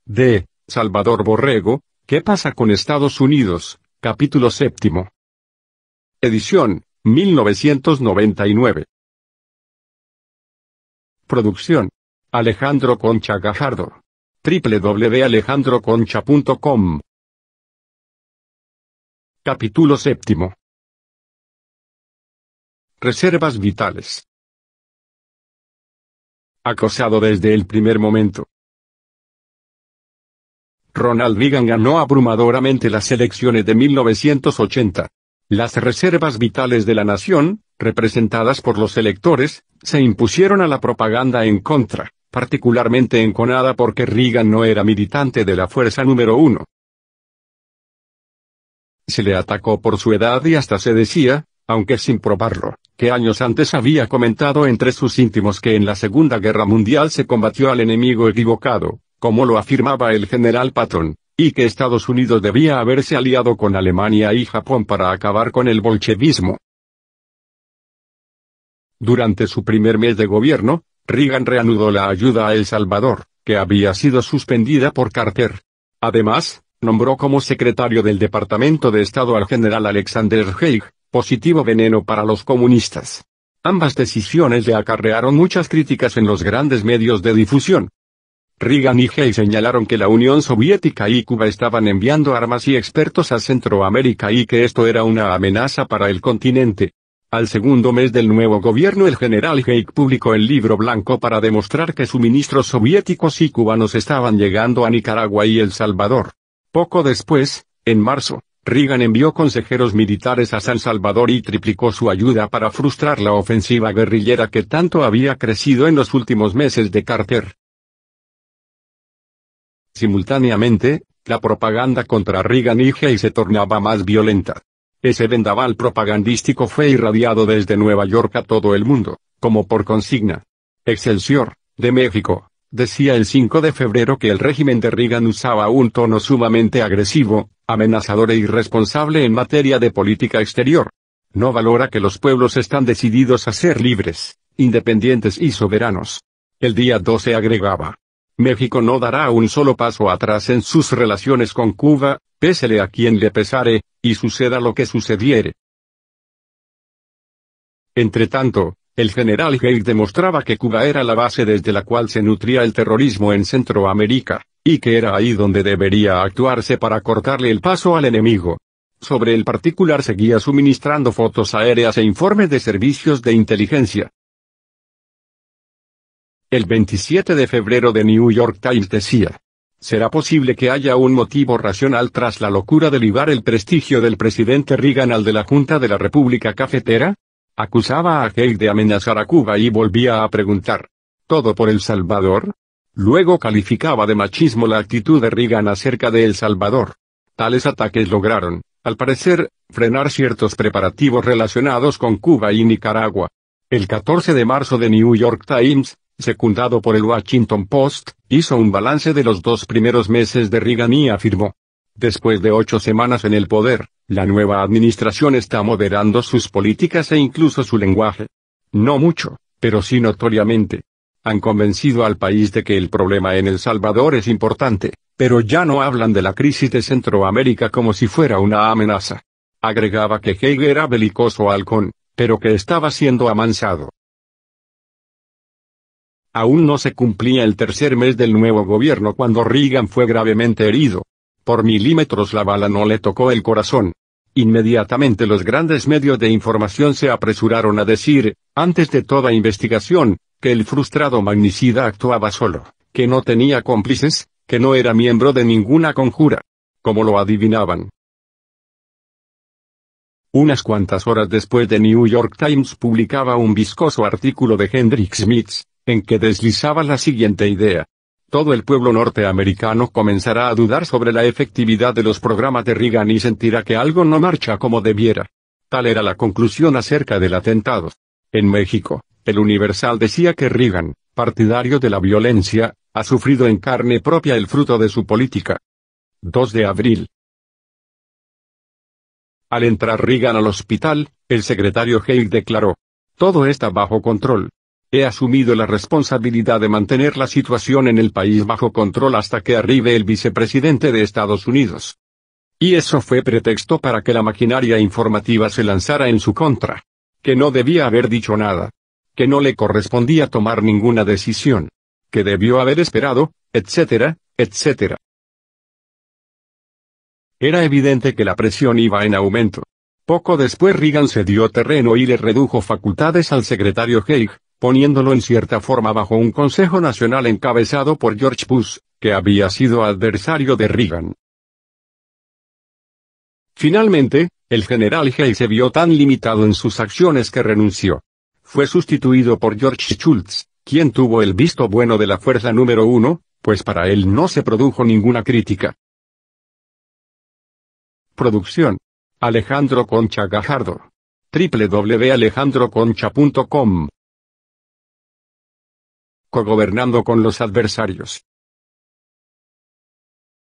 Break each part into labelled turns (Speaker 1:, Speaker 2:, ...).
Speaker 1: De Salvador Borrego, ¿Qué pasa con Estados Unidos? Capítulo 7. Edición, 1999. Producción: Alejandro Concha Gajardo. www.alejandroconcha.com. Capítulo 7. Reservas vitales. Acosado desde el primer momento. Ronald Reagan ganó abrumadoramente las elecciones de 1980. Las reservas vitales de la nación, representadas por los electores, se impusieron a la propaganda en contra, particularmente enconada porque Reagan no era militante de la fuerza número 1. Se le atacó por su edad y hasta se decía, aunque sin probarlo, que años antes había comentado entre sus íntimos que en la Segunda Guerra Mundial se combatió al enemigo equivocado, como lo afirmaba el general Patton, y que Estados Unidos debía haberse aliado con Alemania y Japón para acabar con el bolchevismo. Durante su primer mes de gobierno, Reagan reanudó la ayuda a El Salvador, que había sido suspendida por Carter. Además, nombró como secretario del Departamento de Estado al general Alexander Haig, positivo veneno para los comunistas. Ambas decisiones le acarrearon muchas críticas en los grandes medios de difusión. Reagan y Haig señalaron que la Unión Soviética y Cuba estaban enviando armas y expertos a Centroamérica y que esto era una amenaza para el continente. Al segundo mes del nuevo gobierno el general Haig publicó el libro blanco para demostrar que suministros soviéticos y cubanos estaban llegando a Nicaragua y El Salvador. Poco después, en marzo, Reagan envió consejeros militares a San Salvador y triplicó su ayuda para frustrar la ofensiva guerrillera que tanto había crecido en los últimos meses de Carter. Simultáneamente, la propaganda contra Reagan y Haig se tornaba más violenta. Ese vendaval propagandístico fue irradiado desde Nueva York a todo el mundo, como por consigna. Excelsior, de México, decía el 5 de febrero que el régimen de Reagan usaba un tono sumamente agresivo, amenazador e irresponsable en materia de política exterior. No valora que los pueblos están decididos a ser libres, independientes y soberanos. El día 12 agregaba: México no dará un solo paso atrás en sus relaciones con Cuba, pésele a quien le pesare, y suceda lo que sucediere. Entretanto, el general Haig demostraba que Cuba era la base desde la cual se nutría el terrorismo en Centroamérica, y que era ahí donde debería actuarse para cortarle el paso al enemigo. Sobre el particular seguía suministrando fotos aéreas e informes de servicios de inteligencia. El 27 de febrero The New York Times decía: ¿será posible que haya un motivo racional tras la locura de ligar el prestigio del presidente Reagan al de la Junta de la República Cafetera? Acusaba a Haig de amenazar a Cuba y volvía a preguntar: ¿todo por El Salvador? Luego calificaba de machismo la actitud de Reagan acerca de El Salvador. Tales ataques lograron, al parecer, frenar ciertos preparativos relacionados con Cuba y Nicaragua. El 14 de marzo The New York Times, secundado por el Washington Post, hizo un balance de los 2 primeros meses de Reagan y afirmó: después de 8 semanas en el poder, la nueva administración está moderando sus políticas e incluso su lenguaje. No mucho, pero sí notoriamente. Han convencido al país de que el problema en El Salvador es importante, pero ya no hablan de la crisis de Centroamérica como si fuera una amenaza. Agregaba que Haig era belicoso halcón, pero que estaba siendo amansado. Aún no se cumplía el tercer mes del nuevo gobierno cuando Reagan fue gravemente herido. Por milímetros la bala no le tocó el corazón. Inmediatamente los grandes medios de información se apresuraron a decir, antes de toda investigación, que el frustrado magnicida actuaba solo, que no tenía cómplices, que no era miembro de ninguna conjura. ¿Cómo lo adivinaban? Unas cuantas horas después The New York Times publicaba un viscoso artículo de Hendrik Smith, en que deslizaba la siguiente idea: todo el pueblo norteamericano comenzará a dudar sobre la efectividad de los programas de Reagan y sentirá que algo no marcha como debiera. Tal era la conclusión acerca del atentado. En México, el Universal decía que Reagan, partidario de la violencia, ha sufrido en carne propia el fruto de su política. 2 de abril. Al entrar Reagan al hospital, el secretario Haig declaró: todo está bajo control. He asumido la responsabilidad de mantener la situación en el país bajo control hasta que arribe el vicepresidente de Estados Unidos. Y eso fue pretexto para que la maquinaria informativa se lanzara en su contra. Que no debía haber dicho nada. Que no le correspondía tomar ninguna decisión. Que debió haber esperado, etcétera, etcétera. Era evidente que la presión iba en aumento. Poco después Reagan cedió terreno y le redujo facultades al secretario Haig, poniéndolo en cierta forma bajo un Consejo Nacional encabezado por George Bush, que había sido adversario de Reagan. Finalmente, el general Haig se vio tan limitado en sus acciones que renunció. Fue sustituido por George Shultz, quien tuvo el visto bueno de la fuerza número 1, pues para él no se produjo ninguna crítica. Producción: Alejandro Concha Gajardo. www.alejandroconcha.com. Cogobernando con los adversarios.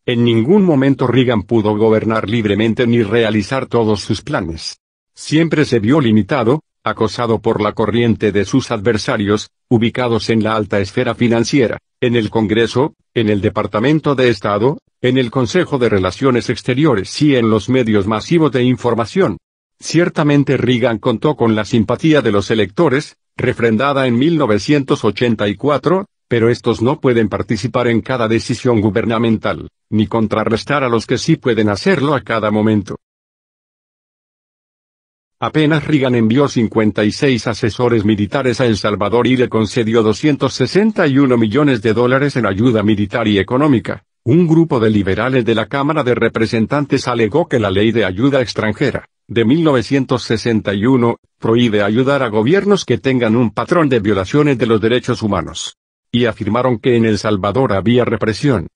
Speaker 1: En ningún momento Reagan pudo gobernar libremente ni realizar todos sus planes. Siempre se vio limitado, acosado por la corriente de sus adversarios, ubicados en la alta esfera financiera, en el Congreso, en el Departamento de Estado, en el Consejo de Relaciones Exteriores y en los medios masivos de información. Ciertamente Reagan contó con la simpatía de los electores, refrendada en 1984, pero estos no pueden participar en cada decisión gubernamental, ni contrarrestar a los que sí pueden hacerlo a cada momento. Apenas Reagan envió 56 asesores militares a El Salvador y le concedió $261 millones en ayuda militar y económica. Un grupo de liberales de la Cámara de Representantes alegó que la Ley de Ayuda Extranjera, de 1961, prohíbe ayudar a gobiernos que tengan un patrón de violaciones de los derechos humanos. Y afirmaron que en El Salvador había represión.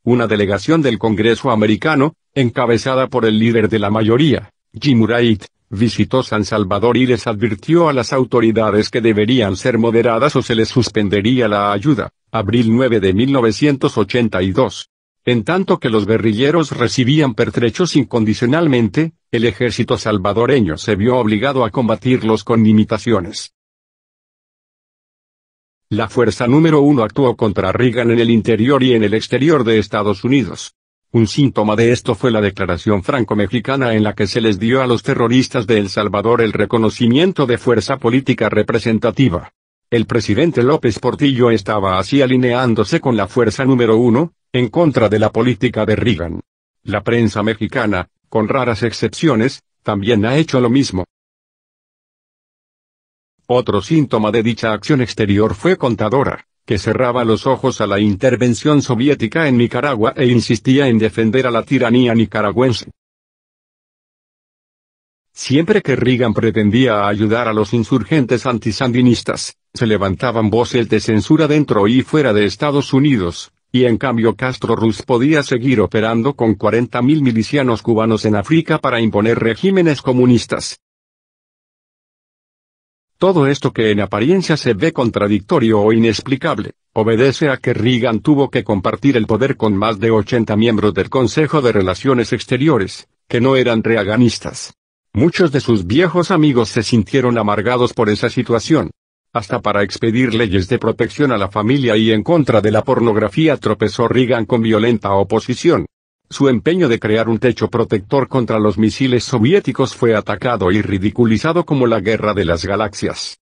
Speaker 1: Una delegación del Congreso americano, encabezada por el líder de la mayoría, Jim Wright, visitó San Salvador y les advirtió a las autoridades que deberían ser moderadas o se les suspendería la ayuda. Abril 9 de 1982. En tanto que los guerrilleros recibían pertrechos incondicionalmente, el ejército salvadoreño se vio obligado a combatirlos con limitaciones. La fuerza número 1 actuó contra Reagan en el interior y en el exterior de Estados Unidos. Un síntoma de esto fue la declaración franco-mexicana en la que se les dio a los terroristas de El Salvador el reconocimiento de fuerza política representativa. El presidente López Portillo estaba así alineándose con la fuerza número 1, en contra de la política de Reagan. La prensa mexicana, con raras excepciones, también ha hecho lo mismo. Otro síntoma de dicha acción exterior fue Contadora, que cerraba los ojos a la intervención soviética en Nicaragua e insistía en defender a la tiranía nicaragüense. Siempre que Reagan pretendía ayudar a los insurgentes antisandinistas, se levantaban voces de censura dentro y fuera de Estados Unidos, y en cambio Castro Ruz podía seguir operando con 40.000 milicianos cubanos en África para imponer regímenes comunistas. Todo esto que en apariencia se ve contradictorio o inexplicable, obedece a que Reagan tuvo que compartir el poder con más de 80 miembros del Consejo de Relaciones Exteriores, que no eran reaganistas. Muchos de sus viejos amigos se sintieron amargados por esa situación. Hasta para expedir leyes de protección a la familia y en contra de la pornografía tropezó Reagan con violenta oposición. Su empeño de crear un techo protector contra los misiles soviéticos fue atacado y ridiculizado como la guerra de las galaxias.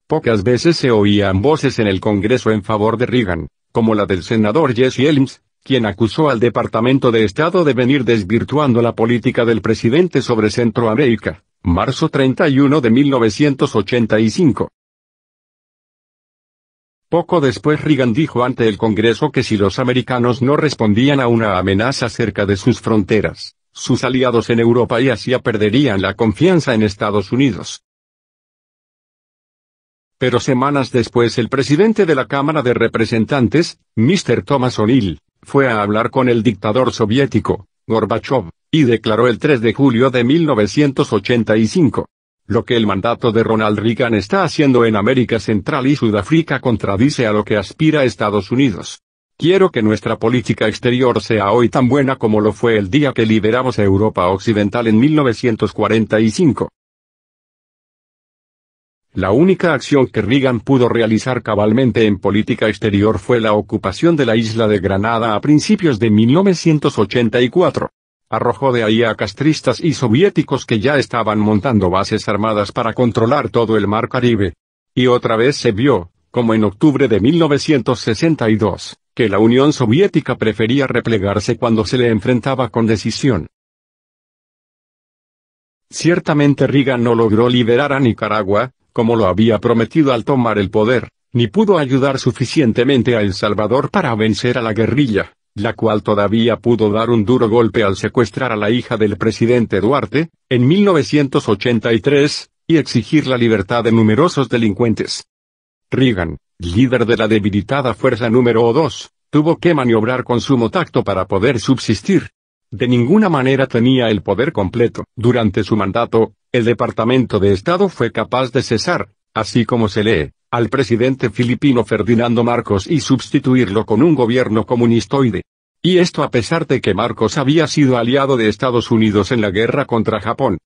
Speaker 1: Pocas veces se oían voces en el Congreso en favor de Reagan, como la del senador Jesse Helms, quien acusó al Departamento de Estado de venir desvirtuando la política del presidente sobre Centroamérica, marzo 31 de 1985. Poco después Reagan dijo ante el Congreso que si los americanos no respondían a una amenaza cerca de sus fronteras, sus aliados en Europa y Asia perderían la confianza en Estados Unidos. Pero semanas después el presidente de la Cámara de Representantes, Mr. Thomas O'Neill, fue a hablar con el dictador soviético, Gorbachov, y declaró el 3 de julio de 1985. Lo que el mandato de Ronald Reagan está haciendo en América Central y Sudáfrica contradice a lo que aspira Estados Unidos. Quiero que nuestra política exterior sea hoy tan buena como lo fue el día que liberamos a Europa Occidental en 1945. La única acción que Reagan pudo realizar cabalmente en política exterior fue la ocupación de la isla de Granada a principios de 1984. Arrojó de ahí a castristas y soviéticos que ya estaban montando bases armadas para controlar todo el mar Caribe. Y otra vez se vio, como en octubre de 1962, que la Unión Soviética prefería replegarse cuando se le enfrentaba con decisión. Ciertamente Reagan no logró liberar a Nicaragua, como lo había prometido al tomar el poder, ni pudo ayudar suficientemente a El Salvador para vencer a la guerrilla, la cual todavía pudo dar un duro golpe al secuestrar a la hija del presidente Duarte, en 1983, y exigir la libertad de numerosos delincuentes. Reagan, líder de la debilitada Fuerza Número 2, tuvo que maniobrar con sumo tacto para poder subsistir. De ninguna manera tenía el poder completo. Durante su mandato, el Departamento de Estado fue capaz de cesar, así como se lee, al presidente filipino Ferdinando Marcos y sustituirlo con un gobierno comunistoide. Y esto a pesar de que Marcos había sido aliado de Estados Unidos en la guerra contra Japón.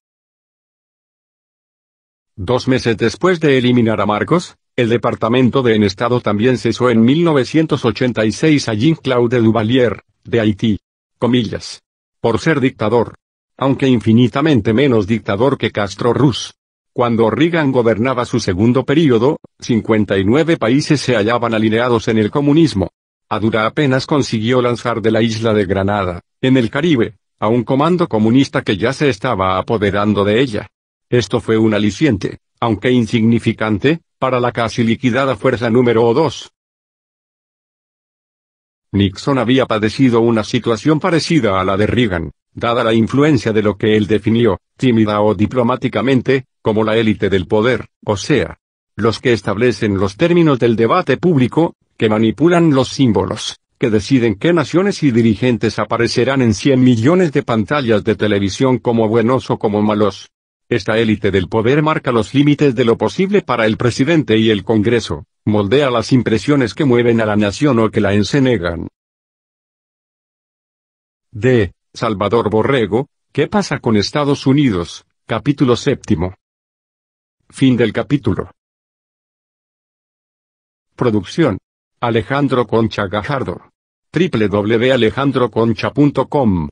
Speaker 1: 2 meses después de eliminar a Marcos, el Departamento de Estado también cesó en 1986 a Jean-Claude Duvalier, de Haití. Comillas. Por ser dictador. Aunque infinitamente menos dictador que Castro Ruz. Cuando Reagan gobernaba su segundo período, 59 países se hallaban alineados en el comunismo. A duras penas consiguió lanzar de la isla de Granada, en el Caribe, a un comando comunista que ya se estaba apoderando de ella. Esto fue un aliciente, aunque insignificante, para la casi liquidada Fuerza Número 2. Nixon había padecido una situación parecida a la de Reagan, dada la influencia de lo que él definió, tímida o diplomáticamente, como la élite del poder, o sea, los que establecen los términos del debate público, que manipulan los símbolos, que deciden qué naciones y dirigentes aparecerán en 100 millones de pantallas de televisión como buenos o como malos. Esta élite del poder marca los límites de lo posible para el presidente y el Congreso, moldea las impresiones que mueven a la nación o que la encenegan. D. Salvador Borrego, ¿qué pasa con Estados Unidos? Capítulo 7. Fin del capítulo. Producción. Alejandro Concha Gajardo. www.alejandroconcha.com